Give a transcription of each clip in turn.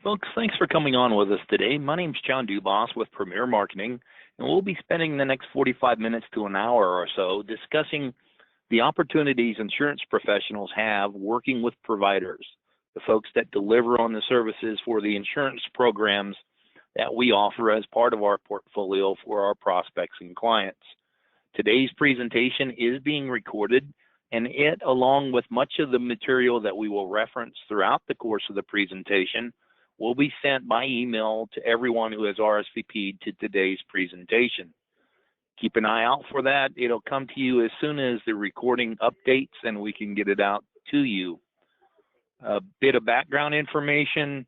Folks, thanks for coming on with us today. My name's John Dubas with Premier Marketing, and we'll be spending the next 45 minutes to an hour or so discussing the opportunities insurance professionals have working with providers, the folks that deliver on the services for the insurance programs that we offer as part of our portfolio for our prospects and clients. Today's presentation is being recorded, and it, along with much of the material that we will reference throughout the course of the presentation, will be sent by email to everyone who has RSVP'd to today's presentation. Keep an eye out for that. It'll come to you as soon as the recording updates and we can get it out to you. A bit of background information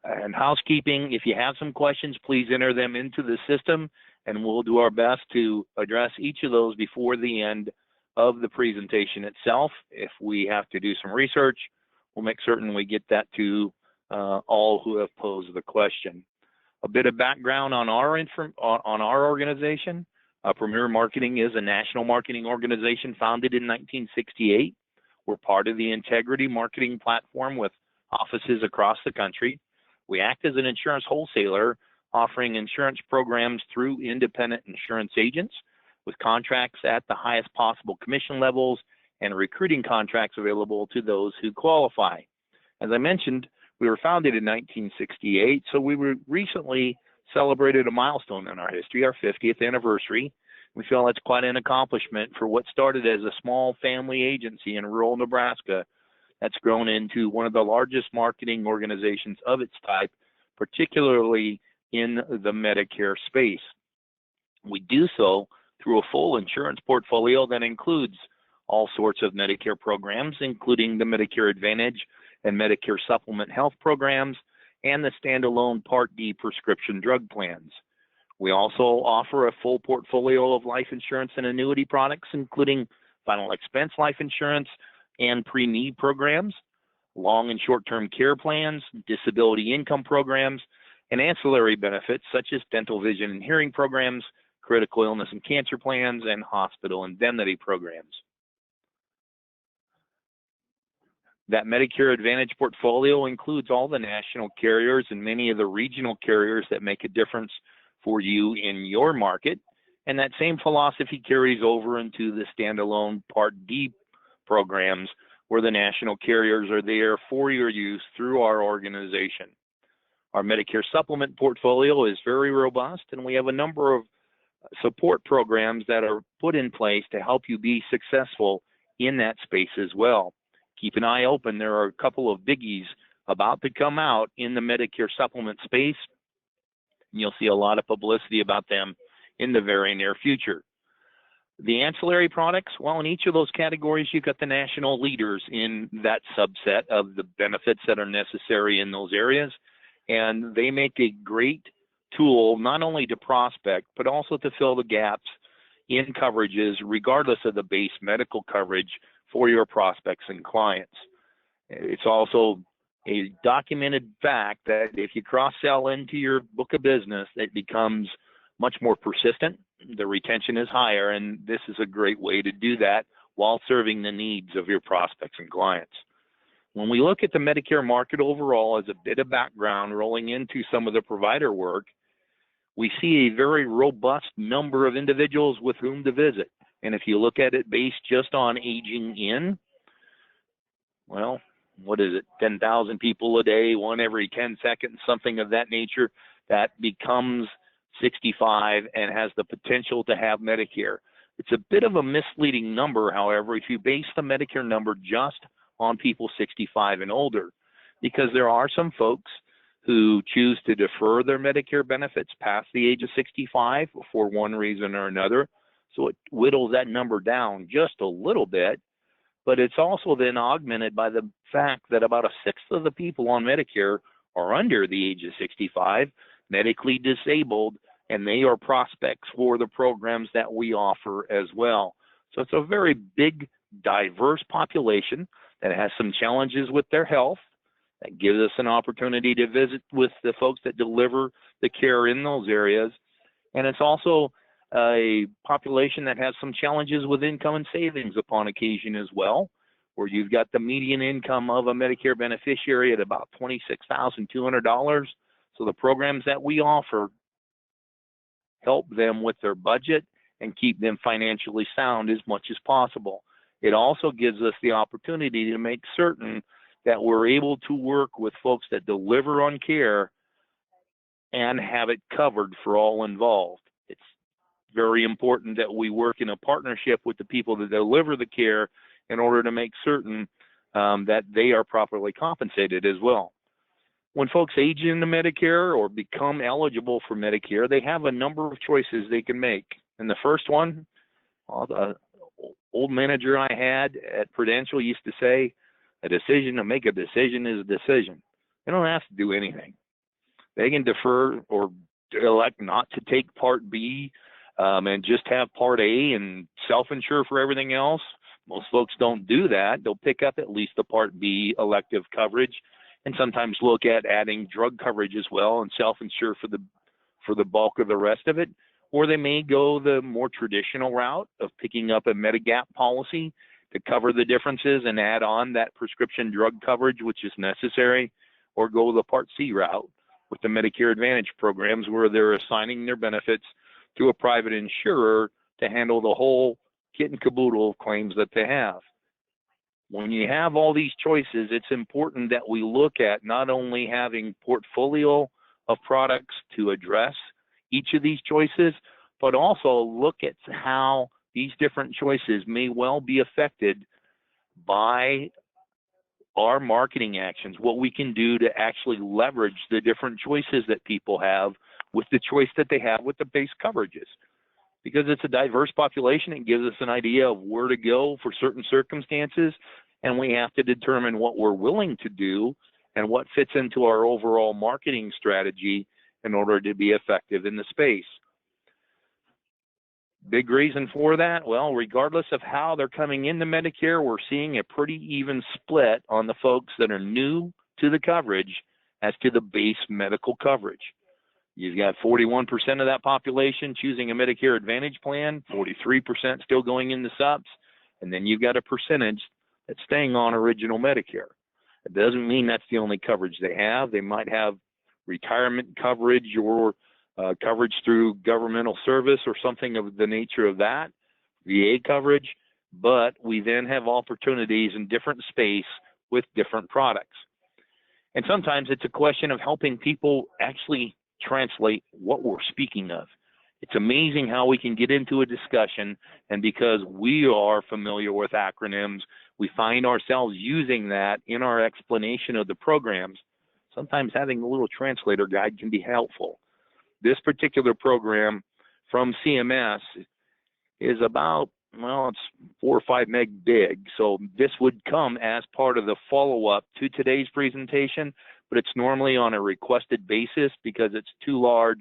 and housekeeping. If you have some questions, please enter them into the system and we'll do our best to address each of those before the end of the presentation itself. If we have to do some research, we'll make certain we get that to all who have posed the question. A bit of background on our organization. Premier Marketing is a national marketing organization founded in 1968. We're part of the Integrity Marketing Platform with offices across the country. We act as an insurance wholesaler, offering insurance programs through independent insurance agents with contracts at the highest possible commission levels and recruiting contracts available to those who qualify. As I mentioned, we were founded in 1968, so we recently celebrated a milestone in our history, our 50th anniversary. We feel that's quite an accomplishment for what started as a small family agency in rural Nebraska that's grown into one of the largest marketing organizations of its type, particularly in the Medicare space. We do so through a full insurance portfolio that includes all sorts of Medicare programs, including the Medicare Advantage and Medicare Supplement health programs, and the standalone Part D prescription drug plans. We also offer a full portfolio of life insurance and annuity products, including final expense life insurance and pre-need programs, long and short-term care plans, disability income programs, and ancillary benefits such as dental, vision, and hearing programs, critical illness and cancer plans, and hospital indemnity programs. That Medicare Advantage portfolio includes all the national carriers and many of the regional carriers that make a difference for you in your market. And that same philosophy carries over into the standalone Part D programs, where the national carriers are there for your use through our organization. Our Medicare Supplement portfolio is very robust, and we have a number of support programs that are put in place to help you be successful in that space as well. Keep an eye open. There are a couple of biggies about to come out in the Medicare Supplement space. You'll see a lot of publicity about them in the very near future. The ancillary products, well, in each of those categories, you've got the national leaders in that subset of the benefits that are necessary in those areas. And they make a great tool, not only to prospect, but also to fill the gaps in coverages, regardless of the base medical coverage for your prospects and clients. It's also a documented fact that if you cross-sell into your book of business, it becomes much more persistent. The retention is higher, and this is a great way to do that while serving the needs of your prospects and clients. When we look at the Medicare market overall as a bit of background rolling into some of the provider work, we see a very robust number of individuals with whom to visit. And if you look at it based just on aging in, well, what is it, 10,000 people a day, one every 10 seconds, something of that nature, that becomes 65 and has the potential to have Medicare. It's a bit of a misleading number, however, if you base the Medicare number just on people 65 and older, because there are some folks who choose to defer their Medicare benefits past the age of 65 for one reason or another. So it whittles that number down just a little bit, but it's also then augmented by the fact that about a sixth of the people on Medicare are under the age of 65, medically disabled, and they are prospects for the programs that we offer as well. So it's a very big, diverse population that has some challenges with their health. That gives us an opportunity to visit with the folks that deliver the care in those areas. And it's also a population that has some challenges with income and savings upon occasion as well, where you've got the median income of a Medicare beneficiary at about $26,200. So the programs that we offer help them with their budget and keep them financially sound as much as possible. It also gives us the opportunity to make certain that we're able to work with folks that deliver on care and have it covered for all involved. It's very important that we work in a partnership with the people that deliver the care in order to make certain that they are properly compensated as well. When folks age into Medicare or become eligible for Medicare, they have a number of choices they can make. And the first one, the old manager I had at Prudential used to say, to make a decision is a decision. They don't have to do anything. They can defer or elect not to take Part B and just have Part A and self-insure for everything else. Most folks don't do that. They'll pick up at least the Part B elective coverage and sometimes look at adding drug coverage as well and self-insure for the bulk of the rest of it. Or they may go the more traditional route of picking up a Medigap policy to cover the differences and add on that prescription drug coverage, which is necessary, or go the Part C route with the Medicare Advantage programs where they're assigning their benefits to a private insurer to handle the whole kit and caboodle of claims that they have. When you have all these choices, it's important that we look at not only having portfolio of products to address each of these choices, but also look at how these different choices may well be affected by our marketing actions, what we can do to actually leverage the different choices that people have with the choice that they have with the base coverages. Because it's a diverse population, it gives us an idea of where to go for certain circumstances, and we have to determine what we're willing to do and what fits into our overall marketing strategy in order to be effective in the space. Big reason for that? Well, regardless of how they're coming into Medicare, we're seeing a pretty even split on the folks that are new to the coverage as to the base medical coverage. You've got 41% of that population choosing a Medicare Advantage plan, 43% still going into subs, and then you've got a percentage that's staying on original Medicare. It doesn't mean that's the only coverage they have. They might have retirement coverage or coverage through governmental service or something of the nature of that, VA coverage, but we then have opportunities in different space with different products. And sometimes it's a question of helping people actually translate what we're speaking of. It's amazing how we can get into a discussion, and because we are familiar with acronyms, we find ourselves using that in our explanation of the programs. Sometimes having a little translator guide can be helpful. This particular program from CMS is about, well, it's 4 or 5 meg big. So this would come as part of the follow-up to today's presentation, but it's normally on a requested basis because it's too large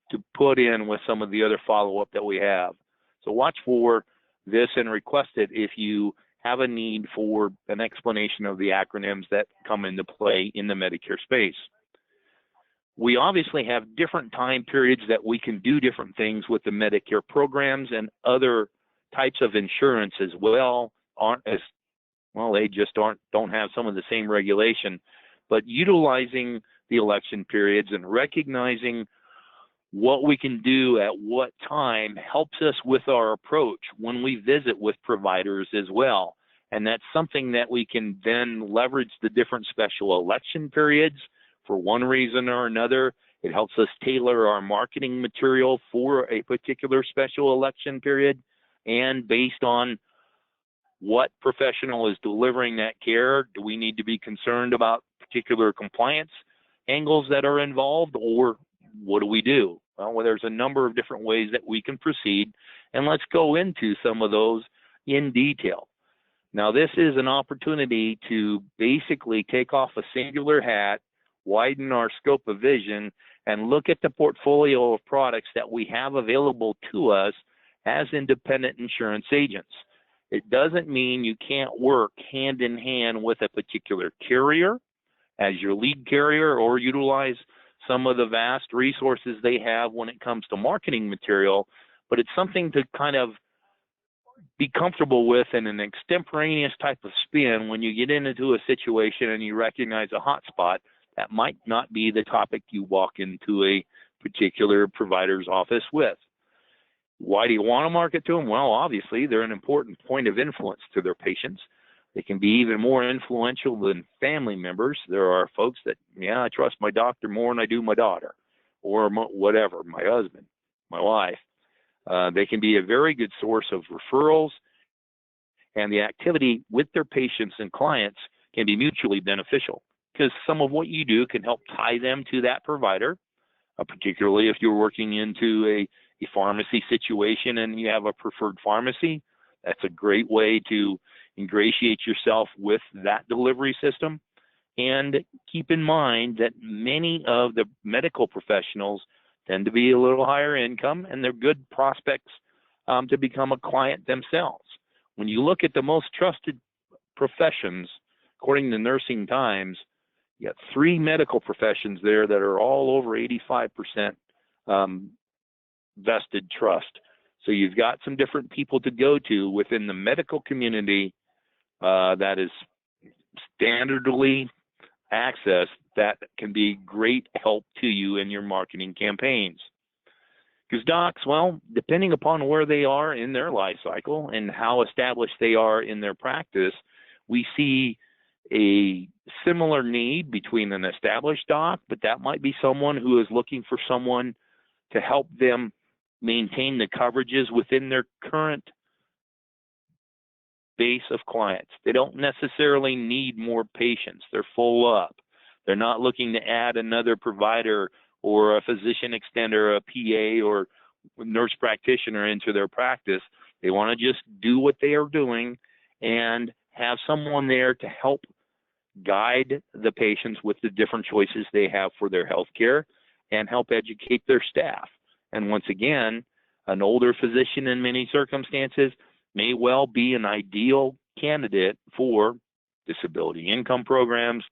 to put in with some of the other follow-up that we have. So watch for this and request it if you have a need for an explanation of the acronyms that come into play in the Medicare space. We obviously have different time periods that we can do different things with the Medicare programs, and other types of insurance as well aren't as well, they just don't have some of the same regulation. But utilizing the election periods and recognizing what we can do at what time helps us with our approach when we visit with providers as well. And that's something that we can then leverage the different special election periods for one reason or another. It helps us tailor our marketing material for a particular special election period, and based on what professional is delivering that care, do we need to be concerned about particular compliance angles that are involved, or what do we do? Well, there's a number of different ways that we can proceed, and let's go into some of those in detail. Now, this is an opportunity to basically take off a singular hat, widen our scope of vision, and look at the portfolio of products that we have available to us as independent insurance agents. It doesn't mean you can't work hand in hand with a particular carrier as your lead carrier, or utilize some of the vast resources they have when it comes to marketing material, but it's something to kind of be comfortable with in an extemporaneous type of spin when you get into a situation and you recognize a hot spot. That might not be the topic you walk into a particular provider's office with. Why do you want to market to them? Well, obviously, they're an important point of influence to their patients. They can be even more influential than family members. There are folks that, I trust my doctor more than I do my daughter, or whatever, my husband, my wife. They can be a very good source of referrals, and the activity with their patients and clients can be mutually beneficial because some of what you do can help tie them to that provider, particularly if you're working into a pharmacy situation and you have a preferred pharmacy. That's a great way to ingratiate yourself with that delivery system. And keep in mind that many of the medical professionals tend to be a little higher income, and they're good prospects to become a client themselves. When you look at the most trusted professions, according to Nursing Times, you got 3 medical professions there that are all over 85% vested trust. So you've got some different people to go to within the medical community that is standardly accessed that can be great help to you in your marketing campaigns. Because docs, well, depending upon where they are in their life cycle and how established they are in their practice, we see a similar need between an established doc, but that might be someone who is looking for someone to help them maintain the coverages within their current base of clients. They don't necessarily need more patients. They're full up. They're not looking to add another provider or a physician extender, a PA or nurse practitioner into their practice. They want to just do what they are doing and have someone there to help guide the patients with the different choices they have for their health care and help educate their staff. And once again, an older physician in many circumstances may well be an ideal candidate for disability income programs,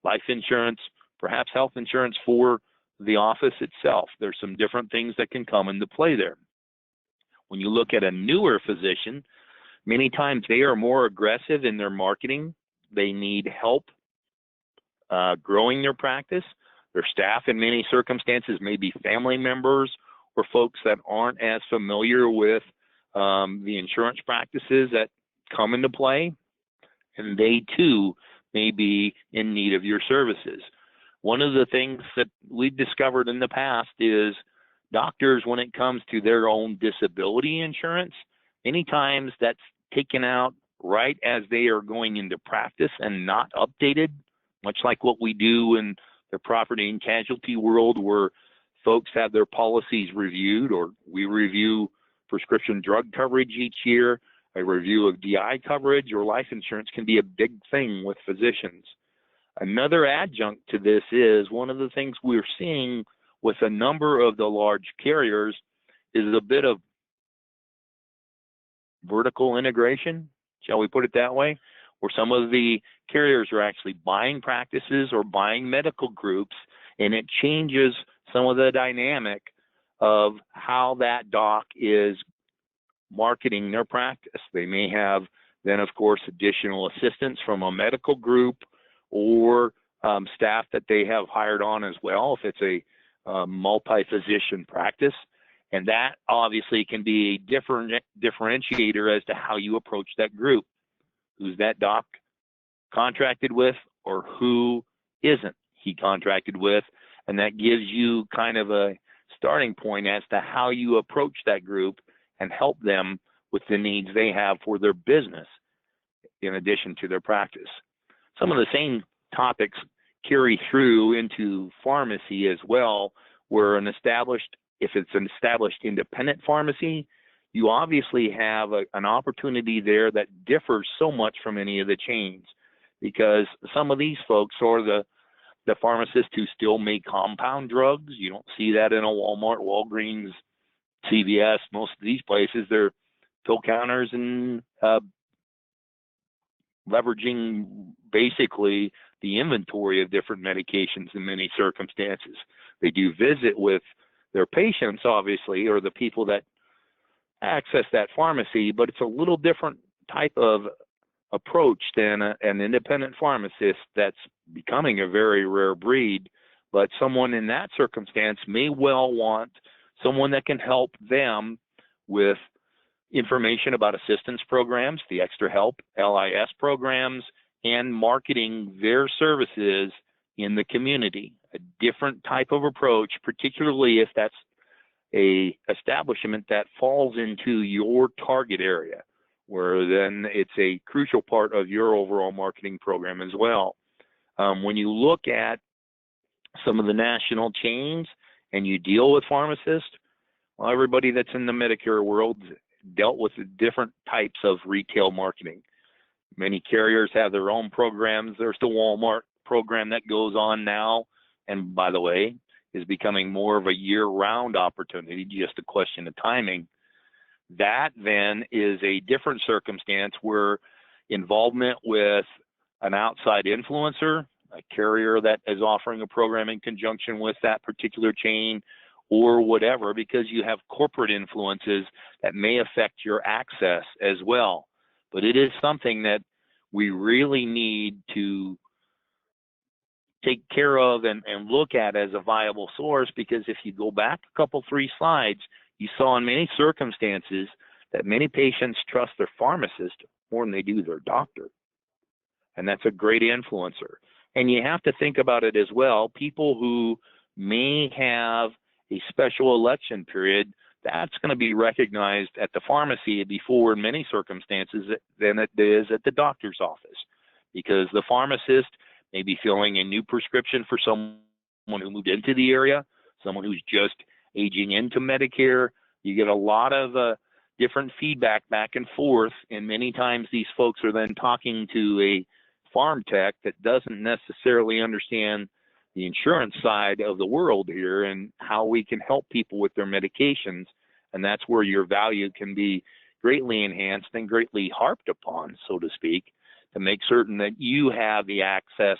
life insurance, perhaps health insurance for the office itself. There's some different things that can come into play there. When you look at a newer physician, many times they are more aggressive in their marketing. They need help growing their practice. Their staff in many circumstances may be family members or folks that aren't as familiar with the insurance practices that come into play, and they too may be in need of your services. One of the things that we've discovered in the past is doctors, when it comes to their own disability insurance, many times that's taken out right as they are going into practice and not updated, much like what we do in the property and casualty world where folks have their policies reviewed, or we review prescription drug coverage each year. A review of DI coverage or life insurance can be a big thing with physicians. Another adjunct to this is one of the things we're seeing with a number of the large carriers is a bit of vertical integration, shall we put it that way, where some of the carriers are actually buying practices or buying medical groups, and it changes some of the dynamic of how that doc is marketing their practice. They may have then, of course, additional assistance from a medical group or staff that they have hired on as well, if it's a multi-physician practice. And that obviously can be a different differentiator as to how you approach that group. Who's that doc contracted with, or who isn't he contracted with? And that gives you kind of a starting point as to how you approach that group and help them with the needs they have for their business in addition to their practice. Some of the same topics carry through into pharmacy as well, where if it's an established independent pharmacy, you obviously have an opportunity there that differs so much from any of the chains, because some of these folks are the pharmacists who still make compound drugs. You don't see that in a Walmart, Walgreens, CVS. Most of these places, they're pill counters and leveraging basically the inventory of different medications in many circumstances. They do visit with their patients, obviously, or the people that access that pharmacy, but it's a little different type of approach than an independent pharmacist that's becoming a very rare breed. But someone in that circumstance may well want someone that can help them with information about assistance programs, the Extra Help, LIS programs, and marketing their services in the community. A different type of approach, particularly if that's a establishment that falls into your target area, where then it's a crucial part of your overall marketing program as well. When you look at some of the national chains and you deal with pharmacists, well, everybody that's in the Medicare world dealt with different types of retail marketing. Many carriers have their own programs. There's the Walmart program that goes on now, and by the way, is becoming more of a year-round opportunity, just a question of timing. That then is a different circumstance where involvement with an outside influencer, a carrier that is offering a program in conjunction with that particular chain or whatever, because you have corporate influences that may affect your access as well. But it is something that we really need to take care of and look at as a viable source, because if you go back a couple, 3 slides, you saw in many circumstances that many patients trust their pharmacist more than they do their doctor. And that's a great influencer. And you have to think about it as well. People who may have a special election period, that's going to be recognized at the pharmacy before, in many circumstances, than it is at the doctor's office, because the pharmacist may be filling a new prescription for someone who moved into the area, someone who's just aging into Medicare. You get a lot of different feedback back and forth, and many times these folks are then talking to a farm tech that doesn't necessarily understand the insurance side of the world here and how we can help people with their medications. And that's where your value can be greatly enhanced and greatly harped upon, so to speak, to make certain that you have the access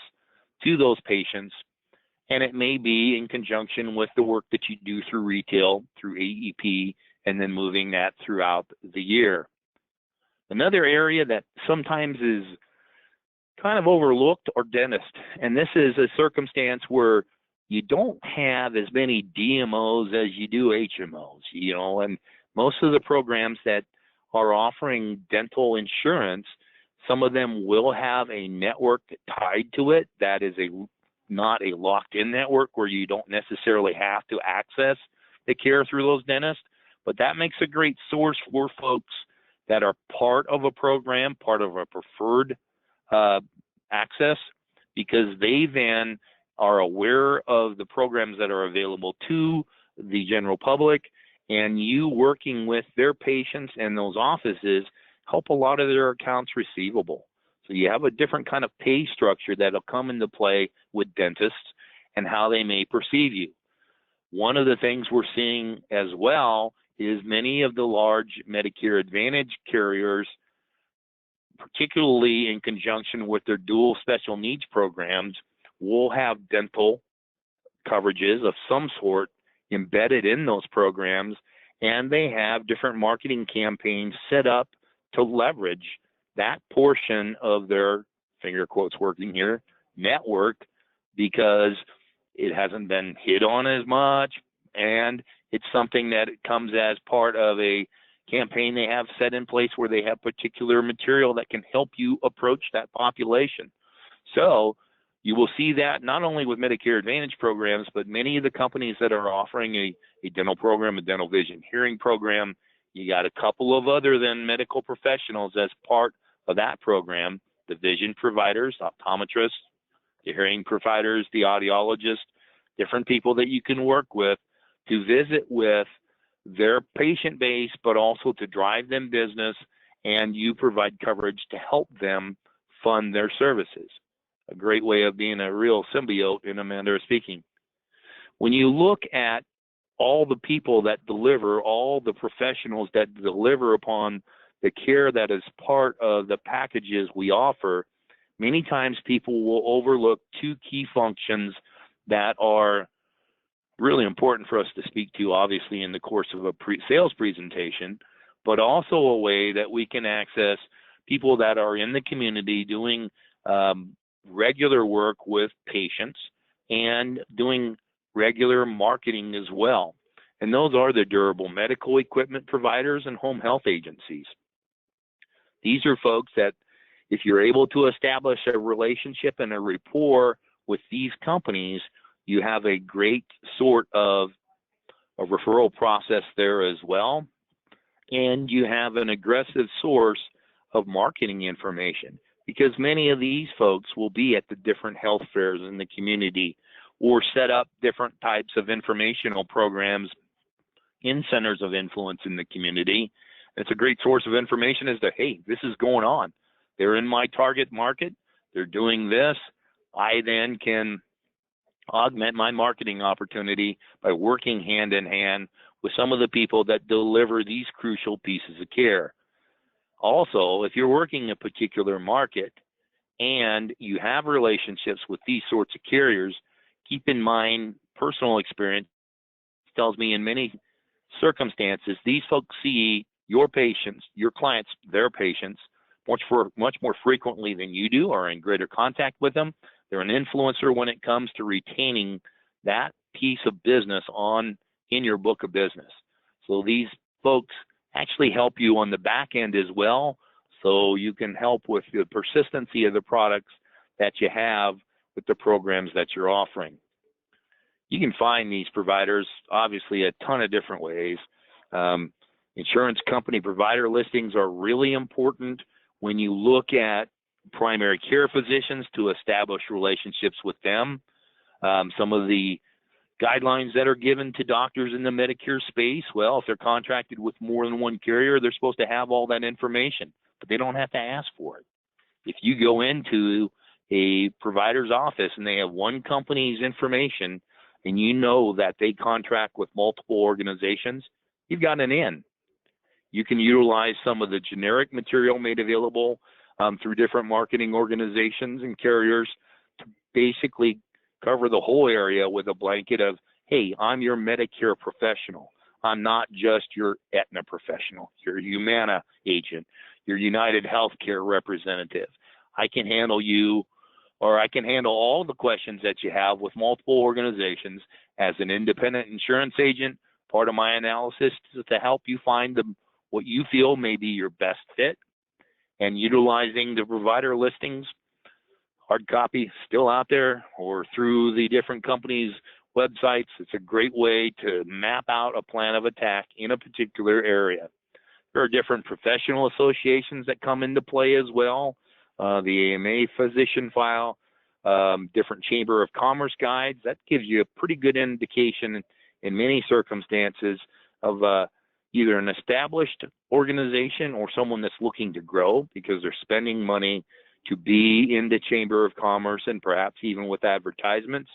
to those patients. And it may be in conjunction with the work that you do through retail, through AEP, and then moving that throughout the year. Another area that sometimes is kind of overlooked are dentists. And this is a circumstance where you don't have as many DMOs as you do HMOs, and most of the programs that are offering dental insurance, some of them will have a network tied to it that is not a locked-in network where you don't necessarily have to access the care through those dentists, but that makes a great source for folks that are part of a program, part of a preferred access, because they then are aware of the programs that are available to the general public, and you working with their patients and those offices help a lot of their accounts receivable. So you have a different kind of pay structure that'll come into play with dentists and how they may perceive you. One of the things we're seeing as well is many of the large Medicare Advantage carriers, particularly in conjunction with their dual special needs programs, will have dental coverages of some sort embedded in those programs, and they have different marketing campaigns set up to leverage that portion of their, finger quotes working here, network, because it hasn't been hit on as much, and it's something that comes as part of a campaign they have set in place where they have particular material that can help you approach that population. So you will see that not only with Medicare Advantage programs, but many of the companies that are offering a dental program, a dental vision hearing program. You got a couple of other than medical professionals as part of that program, the vision providers, optometrists, the hearing providers, the audiologists, different people that you can work with to visit with their patient base, but also to drive them business, and you provide coverage to help them fund their services. A great way of being a real symbiote in a manner of speaking. When you look at all the people that deliver, all the professionals that deliver upon the care that is part of the packages we offer, many times people will overlook 2 key functions that are really important for us to speak to, obviously, in the course of a sales presentation. but also a way that we can access people that are in the community doing regular work with patients and doing regular marketing as well. And those are the durable medical equipment providers and home health agencies. These are folks that, if you're able to establish a relationship and a rapport with these companies, you have a great sort of a referral process there as well. And you have an aggressive source of marketing information, because many of these folks will be at the different health fairs in the community or set up different types of informational programs in centers of influence in the community. It's a great source of information as to, hey, this is going on. They're in my target market. They're doing this. I then can augment my marketing opportunity by working hand in hand with some of the people that deliver these crucial pieces of care. Also, if you're working a particular market and you have relationships with these sorts of carriers, keep in mind, personal experience tells me in many circumstances, these folks see your patients, your clients, their patients, much more frequently than you do, or in greater contact with them. They're an influencer when it comes to retaining that piece of business in your book of business. So these folks actually help you on the back end as well, so you can help with the persistency of the products that you have with the programs that you're offering. You can find these providers, obviously, a ton of different ways. Insurance company provider listings are really important when you look at primary care physicians to establish relationships with them. Some of the guidelines that are given to doctors in the Medicare space, well, if they're contracted with more than one carrier, they're supposed to have all that information, but they don't have to ask for it. If you go into a provider's office and they have one company's information and you know that they contract with multiple organizations, you've got an in. You can utilize some of the generic material made available through different marketing organizations and carriers to basically cover the whole area with a blanket of, hey, I'm your Medicare professional. I'm not just your Aetna professional, your Humana agent, your United Healthcare representative. I can handle you, or I can handle all the questions that you have with multiple organizations as an independent insurance agent. Part of my analysis is to help you find what you feel may be your best fit, and utilizing the provider listings, hard copy still out there, or through the different companies' websites. It's a great way to map out a plan of attack in a particular area. There are different professional associations that come into play as well. The AMA physician file, different Chamber of Commerce guides. That gives you a pretty good indication in many circumstances of either an established organization or someone that's looking to grow because they're spending money to be in the Chamber of Commerce, and perhaps even with advertisements.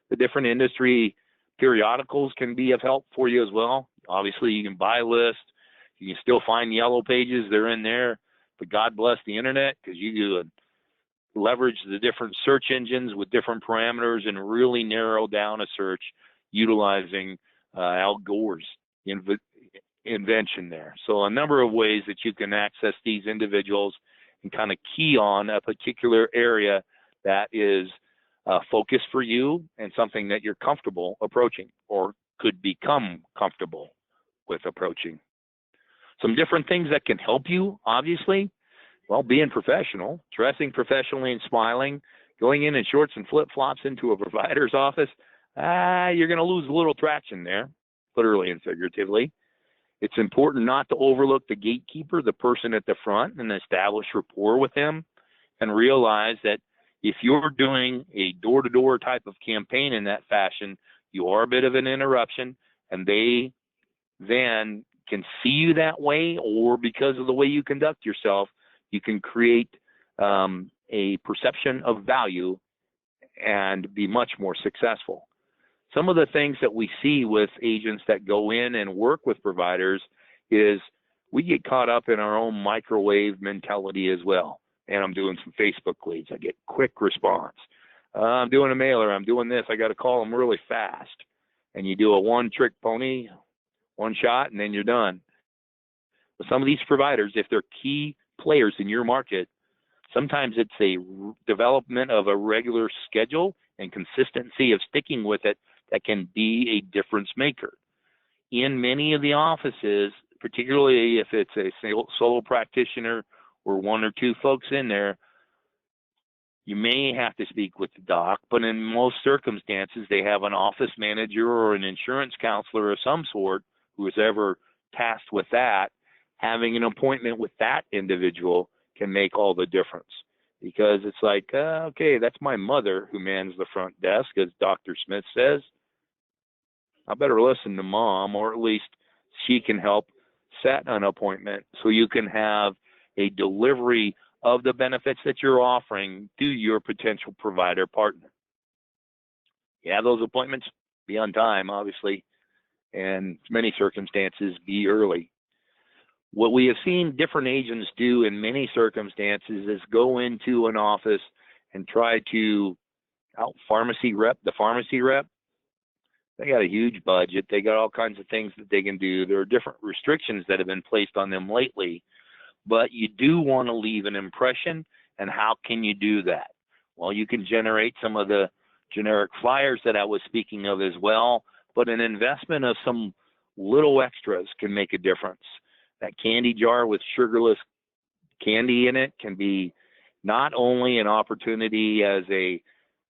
The different industry periodicals can be of help for you as well. Obviously, you can buy a list. You can still find yellow pages. They're in there. But God bless the internet, because you can leverage the different search engines with different parameters and really narrow down a search utilizing Al Gore's invention there. So a number of ways that you can access these individuals and kind of key on a particular area that is focused for you and something that you're comfortable approaching or could become comfortable with approaching. Some different things that can help you, obviously, well, being professional, dressing professionally and smiling, going in shorts and flip-flops into a provider's office, you're going to lose a little traction there, literally and figuratively. It's important not to overlook the gatekeeper, the person at the front, and establish rapport with them, and realize that if you're doing a door-to-door type of campaign in that fashion, you are a bit of an interruption, and they then can see you that way, or because of the way you conduct yourself, you can create a perception of value and be much more successful. Some of the things that we see with agents that go in and work with providers is we get caught up in our own microwave mentality as well. And I'm doing some Facebook leads. I get quick response. I'm doing a mailer. I'm doing this. I got to call them really fast. And you do a one-trick pony, one shot, and then you're done. Some of these providers, if they're key players in your market, sometimes it's a development of a regular schedule and consistency of sticking with it that can be a difference maker. In many of the offices, particularly if it's a solo practitioner or one or two folks in there, you may have to speak with the doc, but in most circumstances, they have an office manager or an insurance counselor of some sort who is ever tasked with that. Having an appointment with that individual can make all the difference, because it's like, okay, that's my mother who mans the front desk, as Dr. Smith says. I better listen to mom, or at least she can help set an appointment so you can have a delivery of the benefits that you're offering to your potential provider partner. Yeah, those appointments, be on time, obviously, and in many circumstances, be early. What we have seen different agents do in many circumstances is go into an office and try to the pharmacy rep. They got a huge budget. They got all kinds of things that they can do. There are different restrictions that have been placed on them lately, but you do want to leave an impression. And how can you do that? Well, you can generate some of the generic flyers that I was speaking of as well, but an investment of some little extras can make a difference. That candy jar with sugarless candy in it can be not only an opportunity as a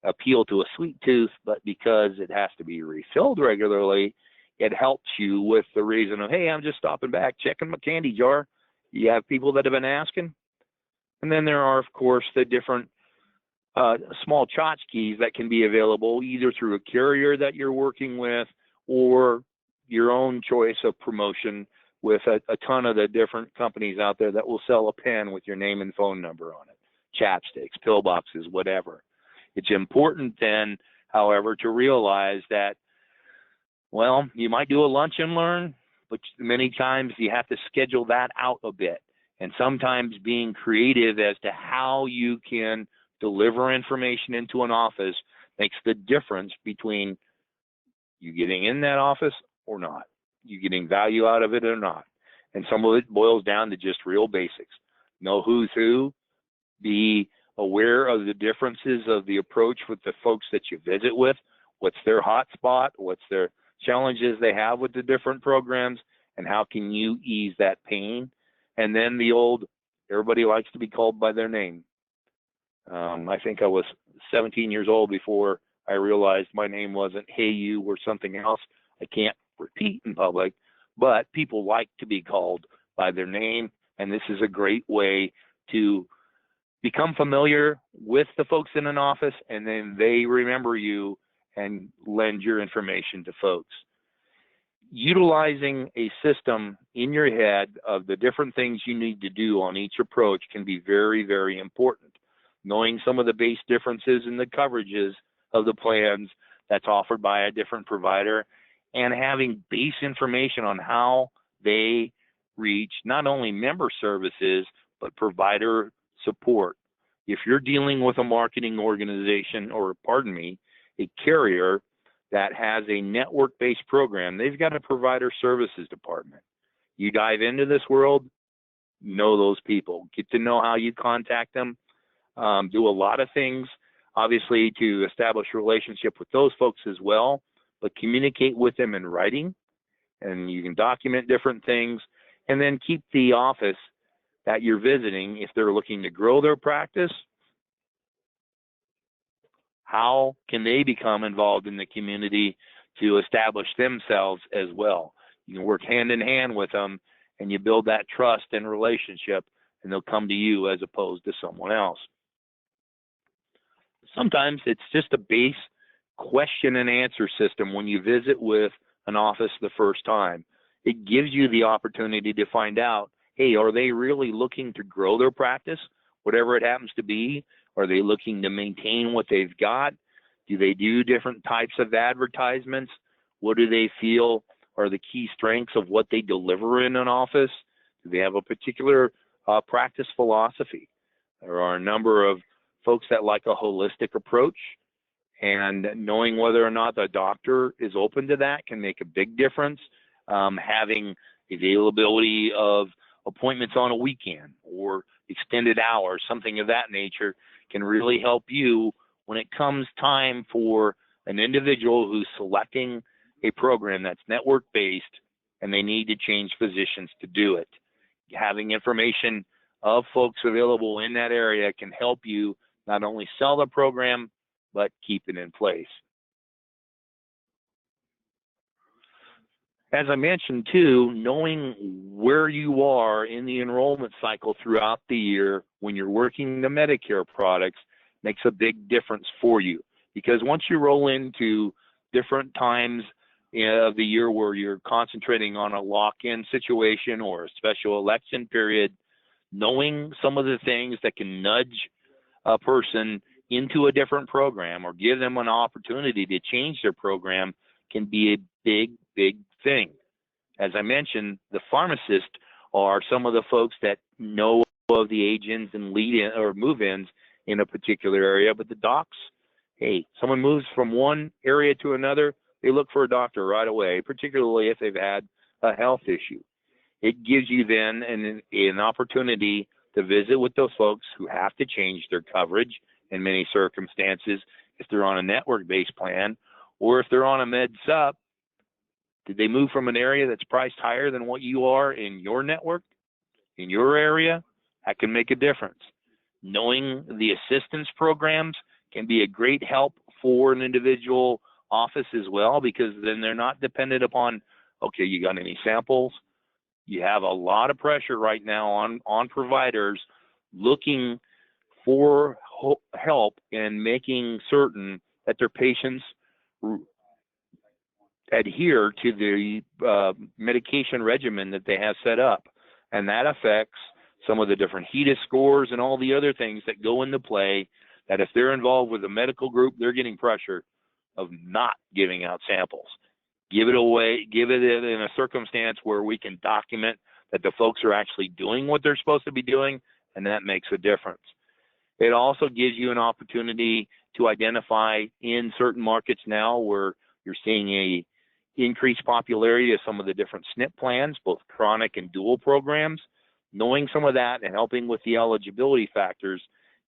appeal to a sweet tooth, but because it has to be refilled regularly, it helps you with the reason of, hey, I'm just stopping back, checking my candy jar. You have people that have been asking. And then there are, of course, the different small tchotchkes that can be available either through a carrier that you're working with or your own choice of promotion with a ton of the different companies out there that will sell a pen with your name and phone number on it, chapsticks, pill boxes, whatever. It's important then, however, to realize that, well, you might do a lunch and learn, but many times you have to schedule that out a bit. And sometimes being creative as to how you can deliver information into an office makes the difference between you getting in that office or not, you getting value out of it or not. And some of it boils down to just real basics. Know who's who, be aware of the differences of the approach with the folks that you visit with, what's their hot spot, what's their challenges they have with the different programs, and how can you ease that pain. And then the old, everybody likes to be called by their name. I think I was 17 years old before I realized my name wasn't hey you or something else I can't repeat in public, but people like to be called by their name, and this is a great way to become familiar with the folks in an office, and then they remember you and lend your information to folks. Utilizing a system in your head of the different things you need to do on each approach can be very, very important. Knowing some of the base differences in the coverages of the plans that's offered by a different provider, and having base information on how they reach not only member services, but provider support. If you're dealing with a marketing organization, or pardon me, a carrier that has a network-based program, they've got a provider services department. You dive into this world, know those people, get to know how you contact them, do a lot of things, obviously, to establish a relationship with those folks as well, but communicate with them in writing, and you can document different things, and then keep the office that you're visiting, if they're looking to grow their practice, how can they become involved in the community to establish themselves as well? You can work hand in hand with them, and you build that trust and relationship, and they'll come to you as opposed to someone else. Sometimes it's just a base question and answer system when you visit with an office the first time. It gives you the opportunity to find out, hey, are they really looking to grow their practice, whatever it happens to be? Are they looking to maintain what they've got? Do they do different types of advertisements? What do they feel are the key strengths of what they deliver in an office? Do they have a particular practice philosophy? There are a number of folks that like a holistic approach, and knowing whether or not the doctor is open to that can make a big difference. Having availability of appointments on a weekend or extended hours, something of that nature, can really help you when it comes time for an individual who's selecting a program that's network-based and they need to change physicians to do it. Having information of folks available in that area can help you not only sell the program, but keep it in place. As I mentioned too, knowing where you are in the enrollment cycle throughout the year when you're working the Medicare products makes a big difference for you. Because once you roll into different times of the year where you're concentrating on a lock-in situation or a special election period, knowing some of the things that can nudge a person into a different program or give them an opportunity to change their program can be a big, big thing. As I mentioned, the pharmacists are some of the folks that know of the age-ins and lead-in or move-ins in a particular area, but the docs, hey, someone moves from one area to another, they look for a doctor right away, particularly if they've had a health issue. It gives you then an opportunity to visit with those folks who have to change their coverage in many circumstances if they're on a network-based plan, or if they're on a med sup. Did they move from an area that's priced higher than what you are in your network, in your area? That can make a difference. Knowing the assistance programs can be a great help for an individual office as well, because then they're not dependent upon, okay, you got any samples? You have a lot of pressure right now on providers looking for help in making certain that their patients adhere to the medication regimen that they have set up. And that affects some of the different HEDIS scores and all the other things that go into play, that if they're involved with a medical group, they're getting pressure of not giving out samples. Give it away, give it in a circumstance where we can document that the folks are actually doing what they're supposed to be doing, and that makes a difference. It also gives you an opportunity to identify in certain markets now where you're seeing a increased popularity of some of the different SNP plans, both chronic and dual programs. Knowing some of that and helping with the eligibility factors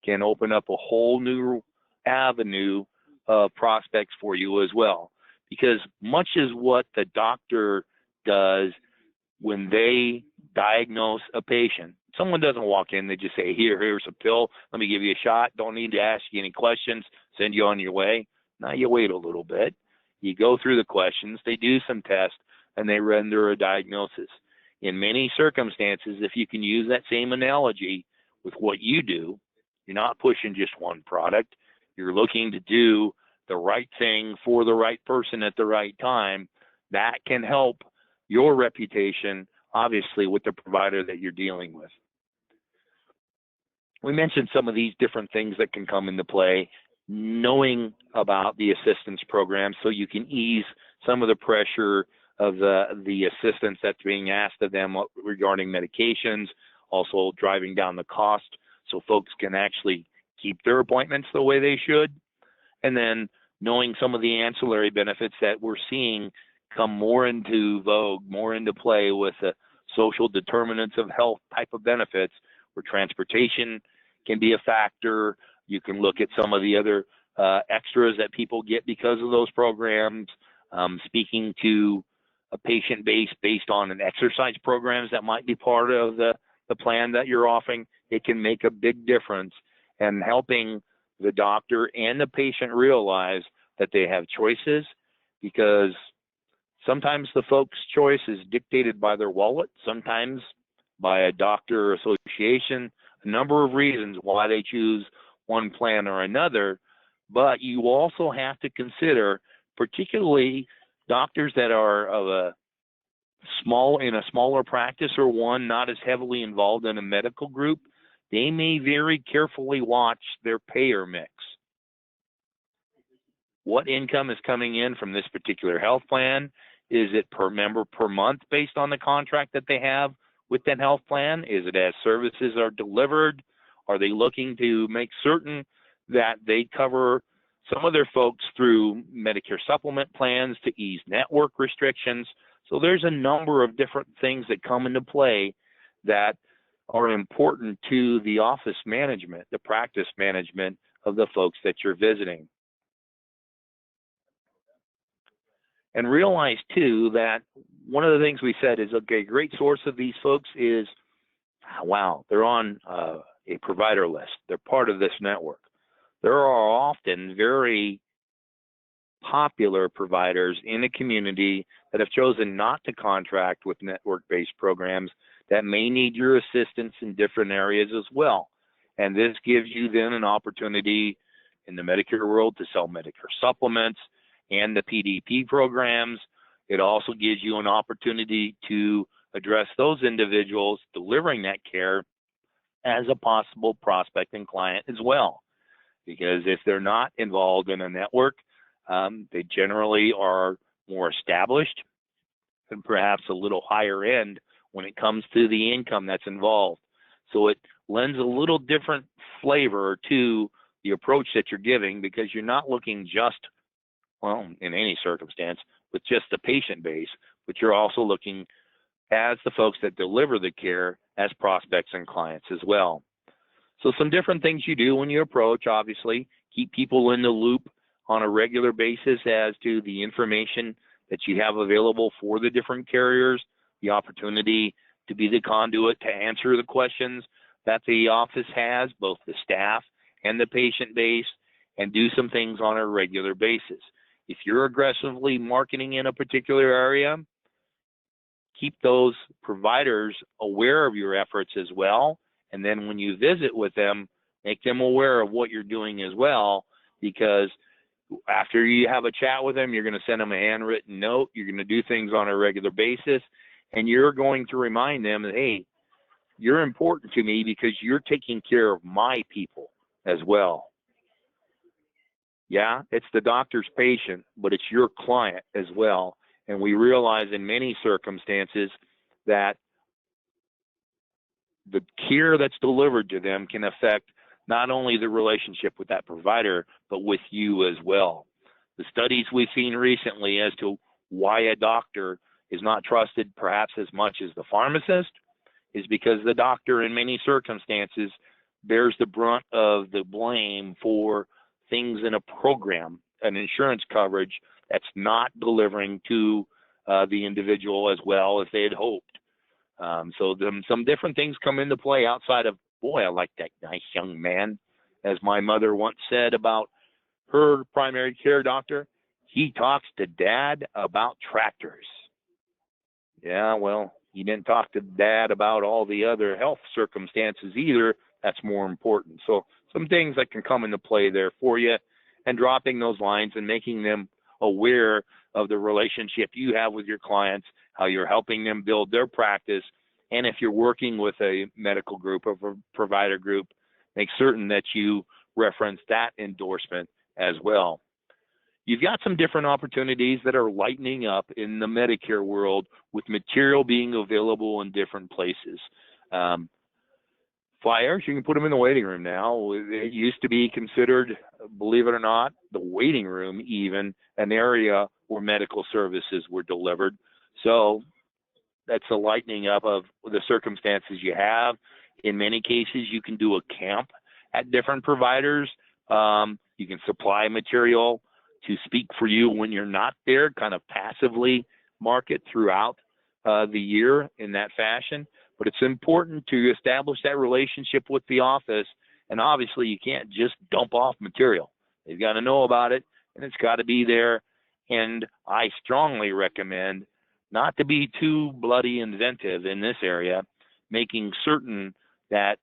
can open up a whole new avenue of prospects for you as well. Because much as what the doctor does when they diagnose a patient, someone doesn't walk in, they just say, here's a pill, let me give you a shot, don't need to ask you any questions, send you on your way. Now you wait a little bit, you go through the questions, they do some tests, and they render a diagnosis. In many circumstances, if you can use that same analogy with what you do, you're not pushing just one product, you're looking to do the right thing for the right person at the right time. That can help your reputation, obviously, with the provider that you're dealing with. We mentioned some of these different things that can come into play, knowing about the assistance program so you can ease some of the pressure of the assistance that's being asked of them regarding medications, also driving down the cost so folks can actually keep their appointments the way they should. And then knowing some of the ancillary benefits that we're seeing come more into vogue, more into play with the social determinants of health type of benefits, where transportation can be a factor. You can look at some of the other extras that people get because of those programs, speaking to a patient base based on an exercise programs that might be part of the plan that you're offering. It can make a big difference in helping the doctor and the patient realize that they have choices, because sometimes the folks' choice is dictated by their wallet, sometimes by a doctor association, a number of reasons why they choose one plan or another. But you also have to consider, particularly doctors that are of a smaller practice or one not as heavily involved in a medical group, they may very carefully watch their payer mix. What income is coming in from this particular health plan? Is it per member per month based on the contract that they have with that health plan? Is it as services are delivered? Are they looking to make certain that they cover some of their folks through Medicare Supplement plans to ease network restrictions? So there's a number of different things that come into play that are important to the office management, the practice management of the folks that you're visiting. And realize too that one of the things we said is, okay, a great source of these folks is, wow, they're on a provider list. They're part of this network. There are often very popular providers in the community that have chosen not to contract with network-based programs that may need your assistance in different areas as well. And this gives you then an opportunity in the Medicare world to sell Medicare supplements and the PDP programs. It also gives you an opportunity to address those individuals delivering that care as a possible prospect and client as well. Because if they're not involved in a network, they generally are more established and perhaps a little higher end when it comes to the income that's involved. So it lends a little different flavor to the approach that you're giving, because you're not looking just, well, in any circumstance, with just the patient base, but you're also looking as the folks that deliver the care as prospects and clients as well. So some different things you do when you approach, obviously, keep people in the loop on a regular basis as to the information that you have available for the different carriers, the opportunity to be the conduit to answer the questions that the office has, both the staff and the patient base, and do some things on a regular basis. If you're aggressively marketing in a particular area, keep those providers aware of your efforts as well. And then when you visit with them, make them aware of what you're doing as well, because after you have a chat with them, you're going to send them a handwritten note. You're going to do things on a regular basis, and you're going to remind them that, hey, you're important to me because you're taking care of my people as well. Yeah, it's the doctor's patient, but it's your client as well. And we realize in many circumstances that the care that's delivered to them can affect not only the relationship with that provider, but with you as well. The studies we've seen recently as to why a doctor is not trusted perhaps as much as the pharmacist is because the doctor in many circumstances bears the brunt of the blame for things in a program, an insurance coverage that's not delivering to the individual as well as they had hoped. So some different things come into play outside of, boy, I like that nice young man. As my mother once said about her primary care doctor, he talks to dad about tractors. Yeah, well, he didn't talk to dad about all the other health circumstances either. That's more important. So some things that can come into play there for you, and dropping those lines and making them aware of the relationship you have with your clients, how you're helping them build their practice. And if you're working with a medical group or a provider group, make certain that you reference that endorsement as well. You've got some different opportunities that are lightening up in the Medicare world with material being available in different places. Flyers, you can put them in the waiting room now. It used to be considered, believe it or not, the waiting room even, an area where medical services were delivered. So that's a lightening up of the circumstances you have. In many cases, you can do a camp at different providers. You can supply material to speak for you when you're not there, kind of passively market throughout the year in that fashion. But it's important to establish that relationship with the office. And obviously, you can't just dump off material. They've got to know about it, and it's got to be there. And I strongly recommend not to be too bloody inventive in this area, making certain that,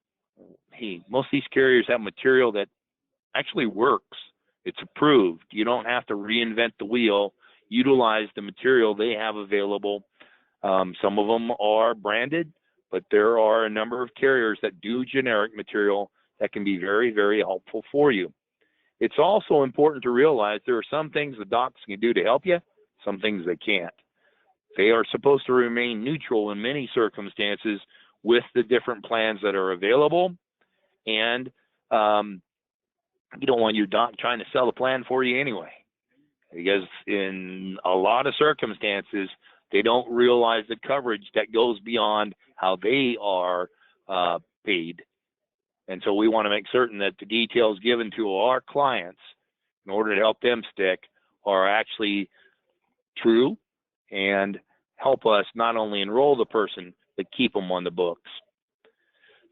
hey, most of these carriers have material that actually works. It's approved. You don't have to reinvent the wheel. Utilize the material they have available. Some of them are branded, but there are a number of carriers that do generic material that can be very, very helpful for you. It's also important to realize there are some things the docs can do to help you, some things they can't. They are supposed to remain neutral in many circumstances with the different plans that are available. And you don't want your doc trying to sell a plan for you anyway, because in a lot of circumstances, They don't realize the coverage that goes beyond how they are paid. And so we want to make certain that the details given to our clients in order to help them stick are actually true and help us not only enroll the person, but keep them on the books.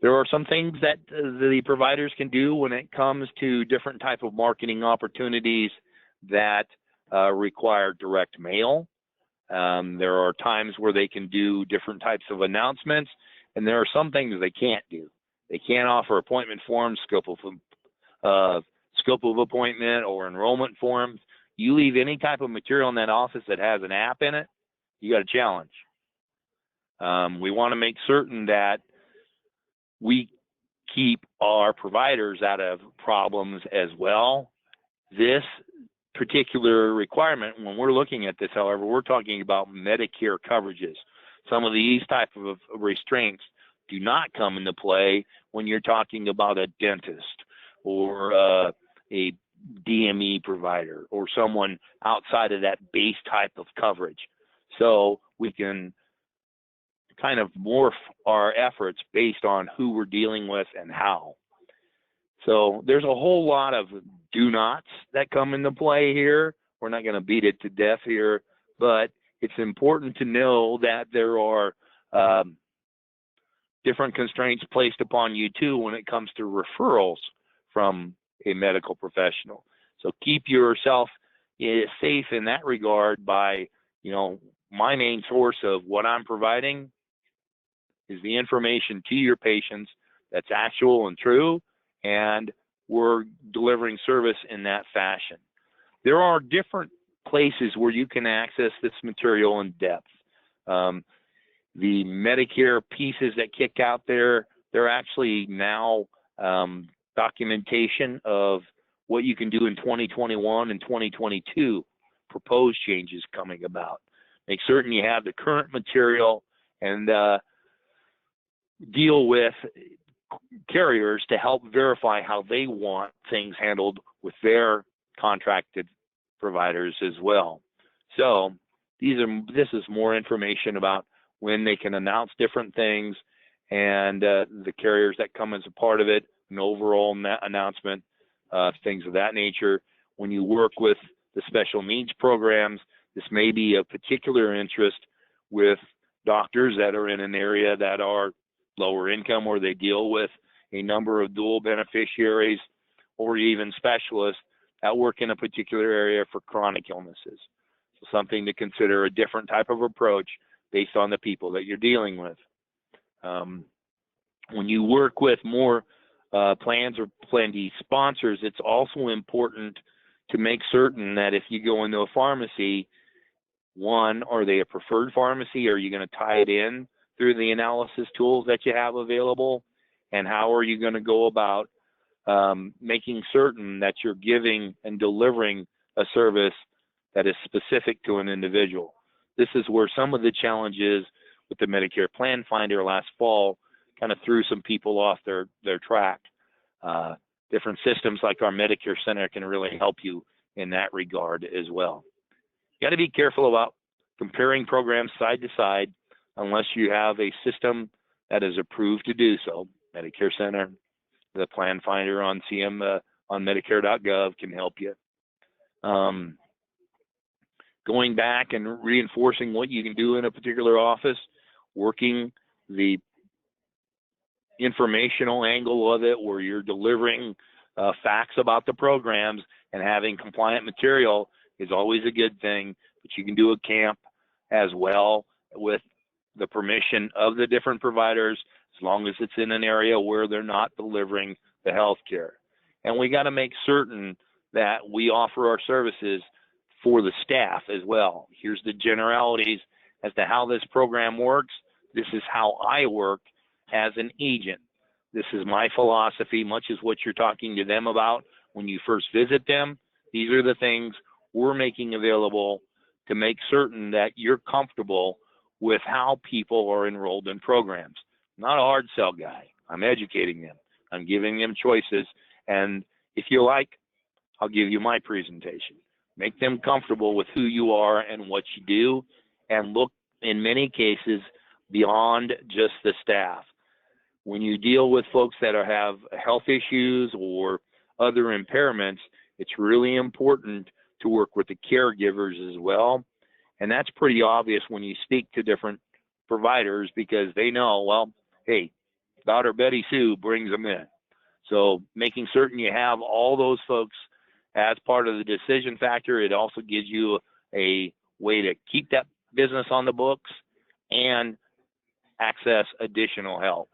There are some things that the providers can do when it comes to different type of marketing opportunities that require direct mail. There are times where they can do different types of announcements, and there are some things they can't do. They can't offer appointment forms, scope of appointment, or enrollment forms. You leave any type of material in that office that has an app in it, you got a challenge. We want to make certain that we keep our providers out of problems as well. This particular requirement, when we're looking at this, however, we're talking about Medicare coverages. Some of these type of restraints do not come into play when you're talking about a dentist or a DME provider or someone outside of that base type of coverage. So we can kind of morph our efforts based on who we're dealing with and how. So there's a whole lot of do nots that come into play here. We're not going to beat it to death here, but it's important to know that there are different constraints placed upon you too when it comes to referrals from a medical professional. So keep yourself safe in that regard by, my main source of what I'm providing is the information to your patients that's actual and true, and we're delivering service in that fashion. There are different places where you can access this material in depth. The Medicare pieces that kick out there, they're actually now documentation of what you can do in 2021 and 2022, proposed changes coming about. Make certain you have the current material and deal with carriers to help verify how they want things handled with their contracted providers as well. So this is more information about when they can announce different things and the carriers that come as a part of it, an overall announcement, things of that nature. When you work with the special needs programs, this may be of particular interest with doctors that are in an area that are lower income or they deal with a number of dual beneficiaries or even specialists that work in a particular area for chronic illnesses. So something to consider, a different type of approach based on the people that you're dealing with. When you work with more plans or Plan D sponsors, it's also important to make certain that if you go into a pharmacy, one, are they a preferred pharmacy? Are you going to tie it in through the analysis tools that you have available? And how are you going to go about making certain that you're giving and delivering a service that is specific to an individual? This is where some of the challenges with the Medicare Plan Finder last fall kind of threw some people off their track. Different systems like our Medicare Center can really help you in that regard as well. You got to be careful about comparing programs side to side unless you have a system that is approved to do so. Medicare Center, the Plan Finder on on Medicare.gov can help you. Going back and reinforcing what you can do in a particular office, working the informational angle of it where you're delivering facts about the programs and having compliant material is always a good thing, but you can do a camp as well with the permission of the different providers as long as it's in an area where they're not delivering the health care. And we got to make certain that we offer our services for the staff as well. Here's the generalities as to how this program works. This is how I work as an agent. This is my philosophy, much as what you're talking to them about when you first visit them. These are the things we're making available to make certain that you're comfortable with how people are enrolled in programs. I'm not a hard sell guy. I'm educating them. I'm giving them choices. And if you like, I'll give you my presentation. Make them comfortable with who you are and what you do, and look in many cases beyond just the staff. When you deal with folks that have health issues or other impairments, it's really important to work with the caregivers as well. And that's pretty obvious when you speak to different providers, because they know, well, hey, daughter Betty Sue brings them in. So making certain you have all those folks as part of the decision factor, it also gives you a way to keep that business on the books and access additional help.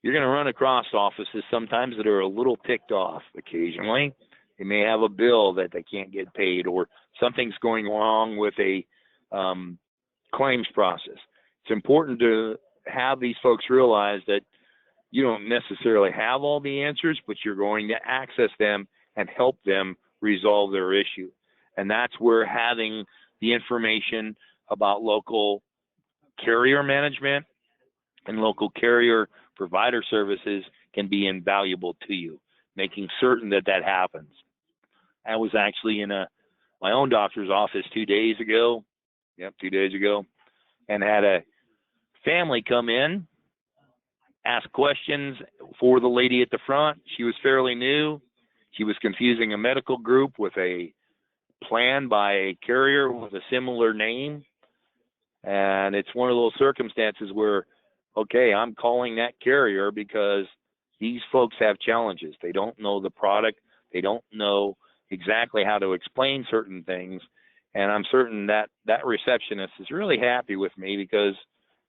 You're going to run across offices sometimes that are a little ticked off occasionally. They may have a bill that they can't get paid, or something's going wrong with a claims process. It's important to have these folks realize that you don't necessarily have all the answers, but you're going to access them and help them resolve their issue. And that's where having the information about local carrier management and local carrier provider services can be invaluable to you, making certain that that happens. I was actually in my own doctor's office 2 days ago, and had a family come in, ask questions for the lady at the front. She was fairly new. She was confusing a medical group with a plan by a carrier with a similar name. And it's one of those circumstances where, okay, I'm calling that carrier because these folks have challenges. They don't know the product. They don't know exactly how to explain certain things. And I'm certain that that receptionist is really happy with me because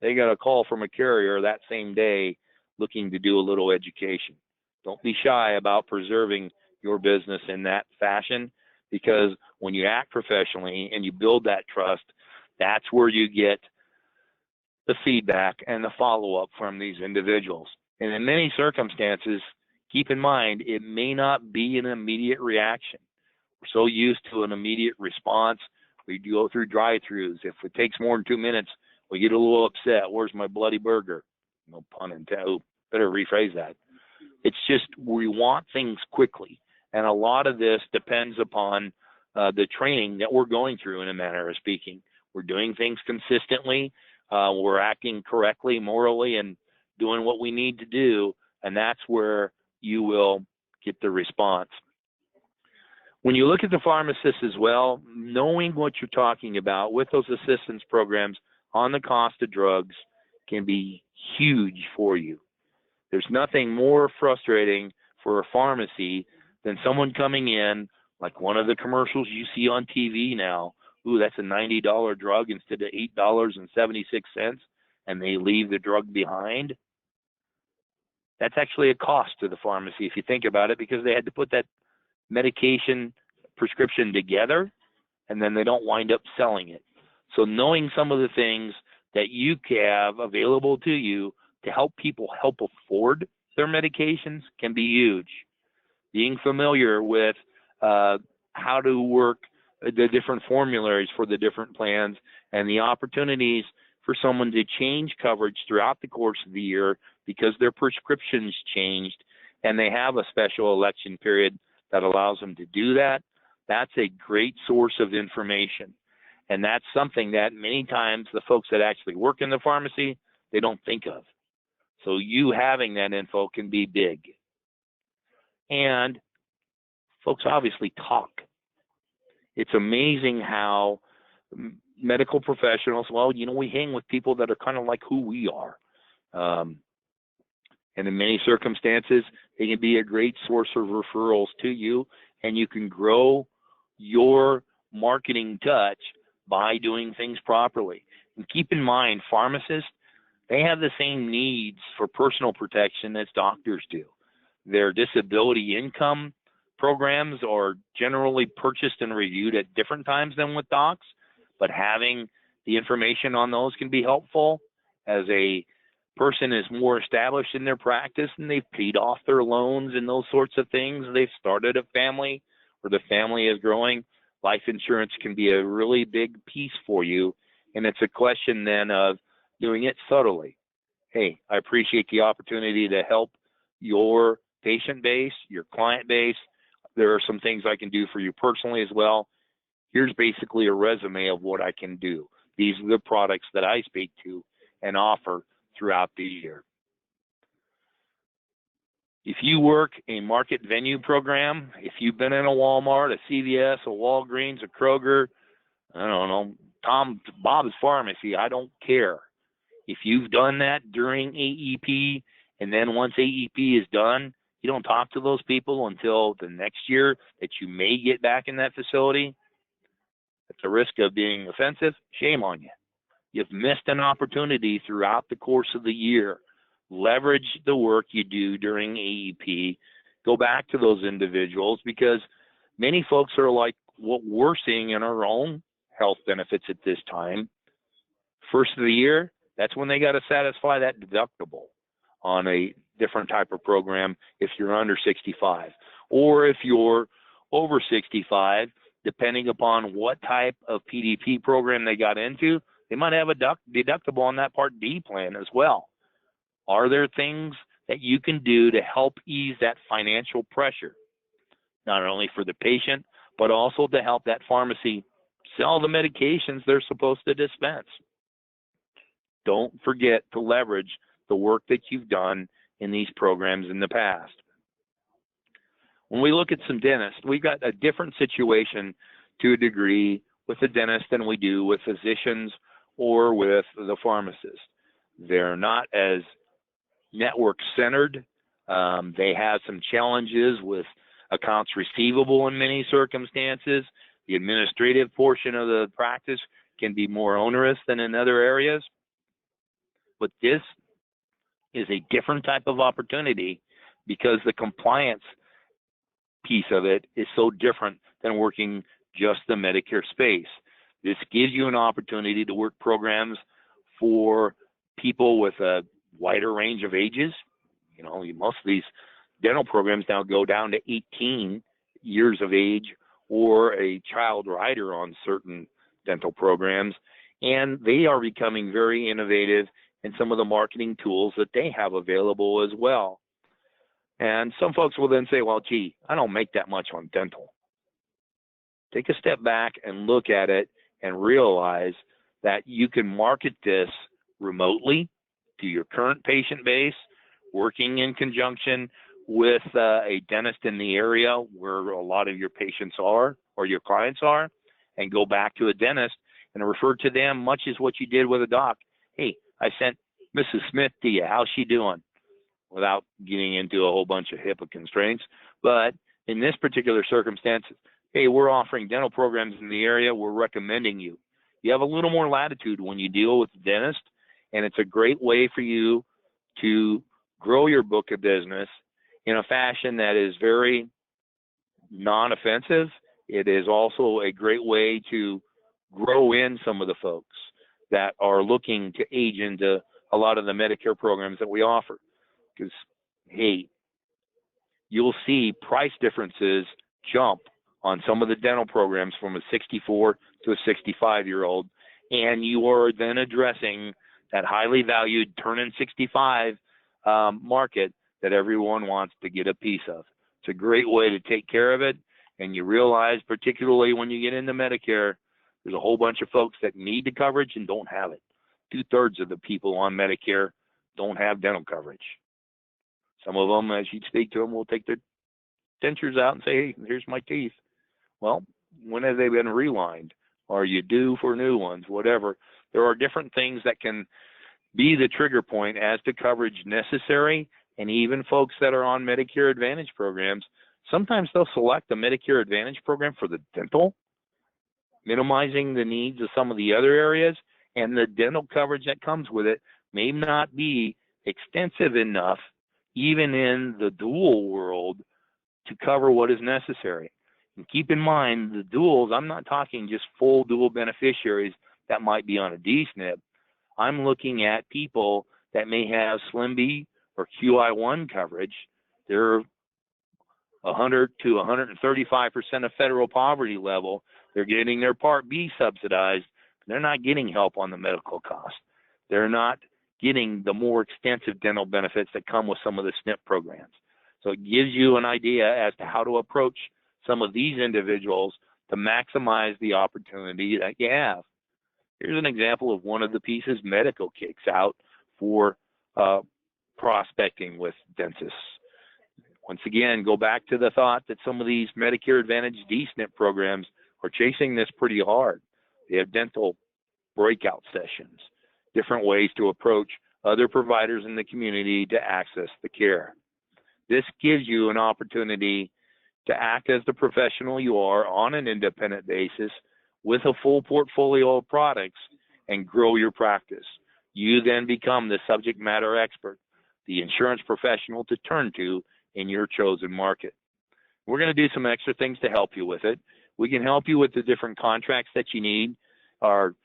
they got a call from a carrier that same day looking to do a little education. Don't be shy about preserving your business in that fashion, because when you act professionally and you build that trust, that's where you get the feedback and the follow-up from these individuals. And in many circumstances, keep in mind, it may not be an immediate reaction. We're so used to an immediate response. We go through drive-thrus. If it takes more than 2 minutes, we get a little upset. Where's my bloody burger? No pun intended. Oh, better rephrase that. It's just we want things quickly. And a lot of this depends upon the training that we're going through, in a manner of speaking. We're doing things consistently. We're acting correctly, morally, and doing what we need to do. And that's where you will get the response. When you look at the pharmacist as well, knowing what you're talking about with those assistance programs on the cost of drugs can be huge for you. There's nothing more frustrating for a pharmacy than someone coming in, like one of the commercials you see on TV now. Ooh, that's a $90 drug instead of $8.76, and they leave the drug behind. That's actually a cost to the pharmacy if you think about it, because they had to put that medication prescription together, and then they don't wind up selling it. So knowing some of the things that you have available to you to help people help afford their medications can be huge. Being familiar with how to work the different formularies for the different plans and the opportunities for someone to change coverage throughout the course of the year because their prescriptions changed and they have a special election period that allows them to do that. That's a great source of information. And that's something that many times the folks that actually work in the pharmacy, they don't think of. So you having that info can be big. And folks obviously talk. It's amazing how medical professionals, well, you know, we hang with people that are kind of like who we are. And in many circumstances, they can be a great source of referrals to you, and you can grow your marketing touch by doing things properly. And keep in mind, pharmacists, they have the same needs for personal protection as doctors do. Their disability income programs are generally purchased and reviewed at different times than with docs, but having the information on those can be helpful. As a person is more established in their practice and they've paid off their loans and those sorts of things, they've started a family or the family is growing, life insurance can be a really big piece for you. And it's a question then of doing it subtly. Hey, I appreciate the opportunity to help your patient base, your client base. There are some things I can do for you personally as well. Here's basically a resume of what I can do. These are the products that I speak to and offer throughout the year. If you work a market venue program, if you've been in a Walmart, a CVS, a Walgreens, a Kroger, I don't know, Bob's Pharmacy, I don't care. If you've done that during AEP, and then once AEP is done, you don't talk to those people until the next year that you may get back in that facility, at the risk of being offensive, shame on you. You've missed an opportunity throughout the course of the year. Leverage the work you do during AEP. Go back to those individuals, because many folks are like what we're seeing in our own health benefits at this time. First of the year, that's when they got to satisfy that deductible on a different type of program if you're under 65. Or if you're over 65, depending upon what type of PDP program they got into, they might have a deductible on that Part D plan as well. Are there things that you can do to help ease that financial pressure, not only for the patient, but also to help that pharmacy sell the medications they're supposed to dispense? Don't forget to leverage the work that you've done in these programs in the past. When we look at some dentists, we've got a different situation to a degree with the dentist than we do with physicians or with the pharmacist. They're not as network centered. They have some challenges with accounts receivable in many circumstances. The administrative portion of the practice can be more onerous than in other areas. But this is a different type of opportunity because the compliance piece of it is so different than working just the Medicare space. This gives you an opportunity to work programs for people with a wider range of ages. You know, most of these dental programs now go down to 18 years of age or a child rider on certain dental programs. And they are becoming very innovative in some of the marketing tools that they have available as well. And some folks will then say, well, gee, I don't make that much on dental. Take a step back and look at it and realize that you can market this remotely to your current patient base, working in conjunction with a dentist in the area where a lot of your patients are or your clients are, and go back to a dentist and refer to them much as what you did with a doc. Hey, I sent Mrs. Smith to you. How's she doing? Without getting into a whole bunch of HIPAA constraints. But in this particular circumstance, hey, we're offering dental programs in the area. We're recommending you. You have a little more latitude when you deal with the dentist, and it's a great way for you to grow your book of business in a fashion that is very non-offensive. It is also a great way to grow in some of the folks that are looking to age into a lot of the Medicare programs that we offer. Because, hey, you'll see price differences jump on some of the dental programs from a 64 to a 65-year-old, and you are then addressing that highly valued turn-in 65 market that everyone wants to get a piece of. It's a great way to take care of it, and you realize, particularly when you get into Medicare, there's a whole bunch of folks that need the coverage and don't have it. 2/3 of the people on Medicare don't have dental coverage. Some of them, as you speak to them, will take their dentures out and say, hey, here's my teeth. Well, when have they been relined? Are you due for new ones? Whatever. There are different things that can be the trigger point as to coverage necessary. And even folks that are on Medicare Advantage programs, sometimes they'll select a Medicare Advantage program for the dental, minimizing the needs of some of the other areas. And the dental coverage that comes with it may not be extensive enough, even in the dual world, to cover what is necessary. And keep in mind, the duals, I'm not talking just full dual beneficiaries that might be on a D-SNP. I'm looking at people that may have SLIM-B or QI1 coverage. They're 100 to 135% of federal poverty level. They're getting their Part B subsidized. They're not getting help on the medical cost. They're not getting the more extensive dental benefits that come with some of the SNP programs. So it gives you an idea as to how to approach some of these individuals to maximize the opportunity that you have. Here's an example of one of the pieces medical kicks out for prospecting with dentists. Once again, go back to the thought that some of these Medicare Advantage D-SNP programs are chasing this pretty hard. They have dental breakout sessions, different ways to approach other providers in the community to access the care. This gives you an opportunity to act as the professional you are on an independent basis with a full portfolio of products and grow your practice. You then become the subject matter expert, the insurance professional to turn to in your chosen market. We're going to do some extra things to help you with it. We can help you with the different contracts that you need. Our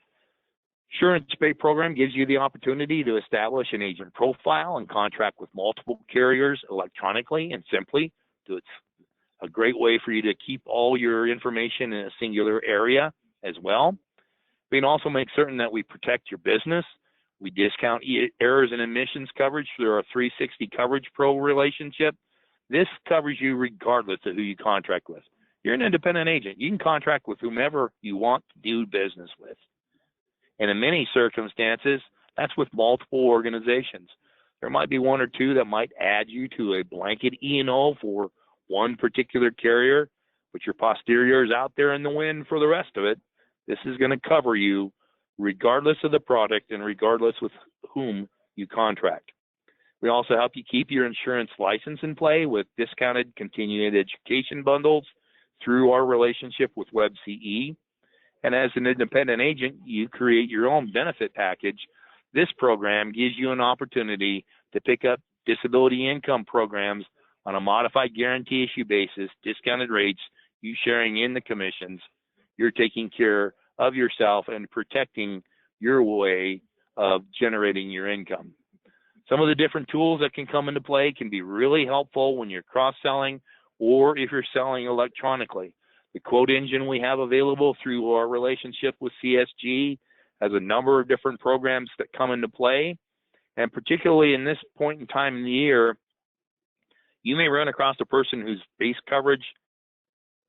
Insurance Pay program gives you the opportunity to establish an agent profile and contract with multiple carriers electronically and simply. So it's a great way for you to keep all your information in a singular area as well. We can also make certain that we protect your business. We discount errors and omissions coverage through our 360 Coverage Pro relationship. This covers you regardless of who you contract with. You're an independent agent. You can contract with whomever you want to do business with. And in many circumstances, that's with multiple organizations. There might be one or two that might add you to a blanket E&O for one particular carrier, but your posterior is out there in the wind for the rest of it. This is going to cover you regardless of the product and regardless with whom you contract. We also help you keep your insurance license in play with discounted continuing education bundles through our relationship with WebCE. And as an independent agent, you create your own benefit package. This program gives you an opportunity to pick up disability income programs on a modified guarantee issue basis, discounted rates, you sharing in the commissions. You're taking care of yourself and protecting your way of generating your income. Some of the different tools that can come into play can be really helpful when you're cross-selling or if you're selling electronically. The quote engine we have available through our relationship with CSG has a number of different programs that come into play. And particularly in this point in time in the year, you may run across a person whose base coverage,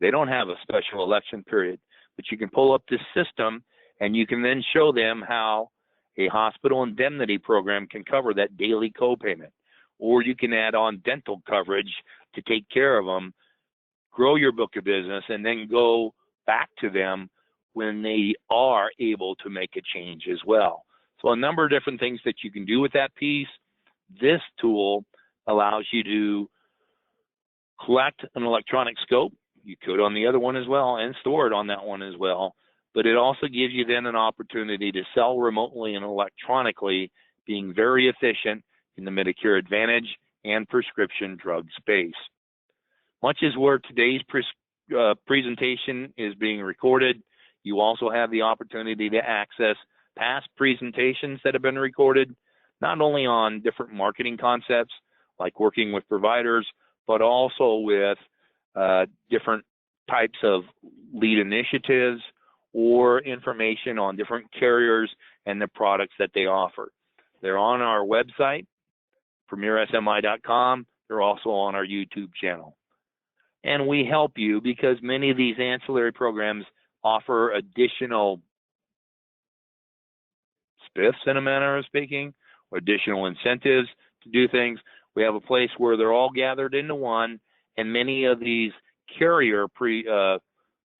they don't have a special election period, but you can pull up this system and you can then show them how a hospital indemnity program can cover that daily copayment. Or you can add on dental coverage to take care of them, grow your book of business, and then go back to them when they are able to make a change as well. So a number of different things that you can do with that piece. This tool allows you to collect an electronic scope. You could on the other one as well and store it on that one as well. But it also gives you then an opportunity to sell remotely and electronically, being very efficient in the Medicare Advantage and prescription drug space. Much as where today's presentation is being recorded, you also have the opportunity to access past presentations that have been recorded, not only on different marketing concepts like working with providers, but also with different types of lead initiatives or information on different carriers and the products that they offer. They're on our website, premiersmi.com. They're also on our YouTube channel. And we help you because many of these ancillary programs offer additional spiffs, in a manner of speaking, or additional incentives to do things. We have a place where they're all gathered into one, and many of these carrier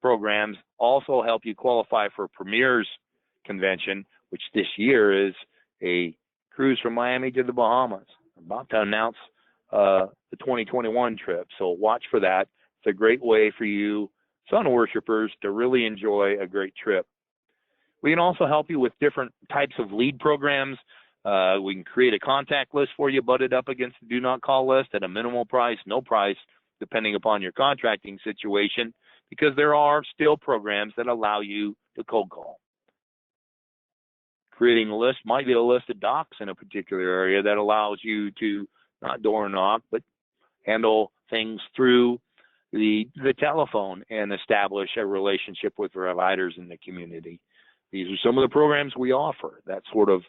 programs also help you qualify for Premier's convention, which this year is a cruise from Miami to the Bahamas. I'm about to announce the 2021 trip, so watch for that. It's a great way for you sun worshipers to really enjoy a great trip. We can also help you with different types of lead programs. We can create a contact list for you, butted up against the do not call list at a minimal price, no price, depending upon your contracting situation, because there are still programs that allow you to cold call. Creating a list might be a list of docs in a particular area that allows you to not door knock, but handle things through the telephone and establish a relationship with providers in the community. These are some of the programs we offer, that sort of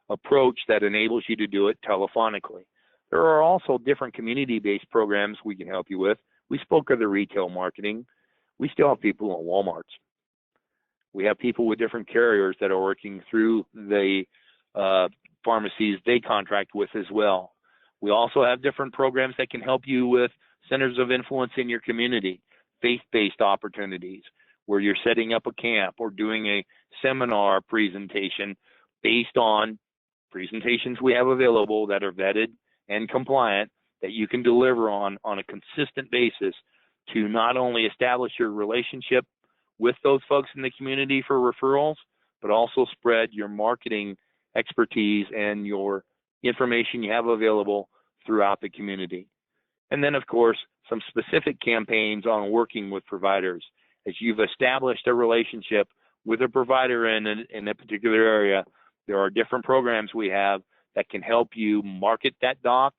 approach that enables you to do it telephonically. There are also different community-based programs we can help you with. We spoke of the retail marketing. We still have people in Walmarts. We have people with different carriers that are working through the pharmacies they contract with as well. We also have different programs that can help you with centers of influence in your community, faith-based opportunities, where you're setting up a camp or doing a seminar presentation based on presentations we have available that are vetted and compliant that you can deliver on a consistent basis to not only establish your relationship with those folks in the community for referrals, but also spread your marketing expertise and your information you have available throughout the community. And then, of course, some specific campaigns on working with providers. As you've established a relationship with a provider in a particular area, there are different programs we have that can help you market that doc,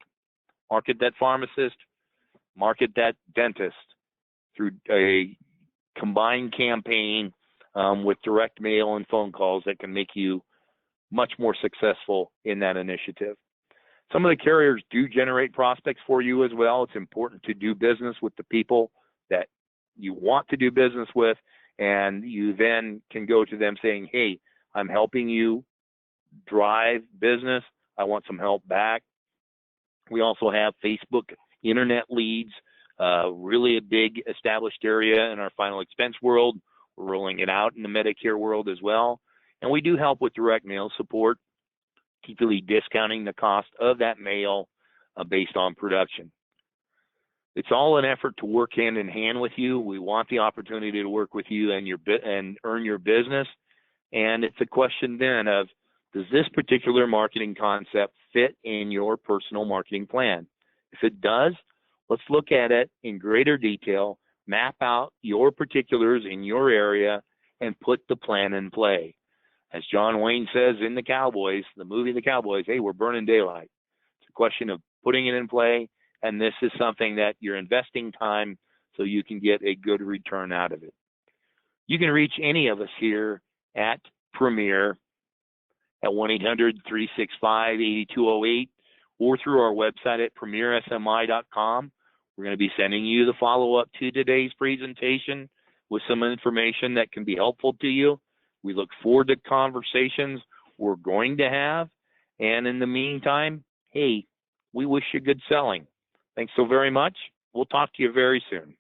market that pharmacist, market that dentist through a combined campaign with direct mail and phone calls that can make you much more successful in that initiative. Some of the carriers do generate prospects for you as well. It's important to do business with the people that you want to do business with, and you then can go to them saying, hey, I'm helping you drive business. I want some help back. We also have Facebook internet leads, really a big established area in our final expense world. We're rolling it out in the Medicare world as well. And we do help with direct mail support, typically discounting the cost of that mail based on production. It's all an effort to work hand in hand with you. We want the opportunity to work with you and earn your business. And it's a question then of, does this particular marketing concept fit in your personal marketing plan? If it does, let's look at it in greater detail, map out your particulars in your area, and put the plan in play. As John Wayne says in The Cowboys, the movie The Cowboys, hey, we're burning daylight. It's a question of putting it in play, and this is something that you're investing time so you can get a good return out of it. You can reach any of us here at Premier at 1-800-365-8208 or through our website at premiersmi.com. We're going to be sending you the follow-up to today's presentation with some information that can be helpful to you. We look forward to conversations we're going to have. And in the meantime, hey, we wish you good selling. Thanks so very much. We'll talk to you very soon.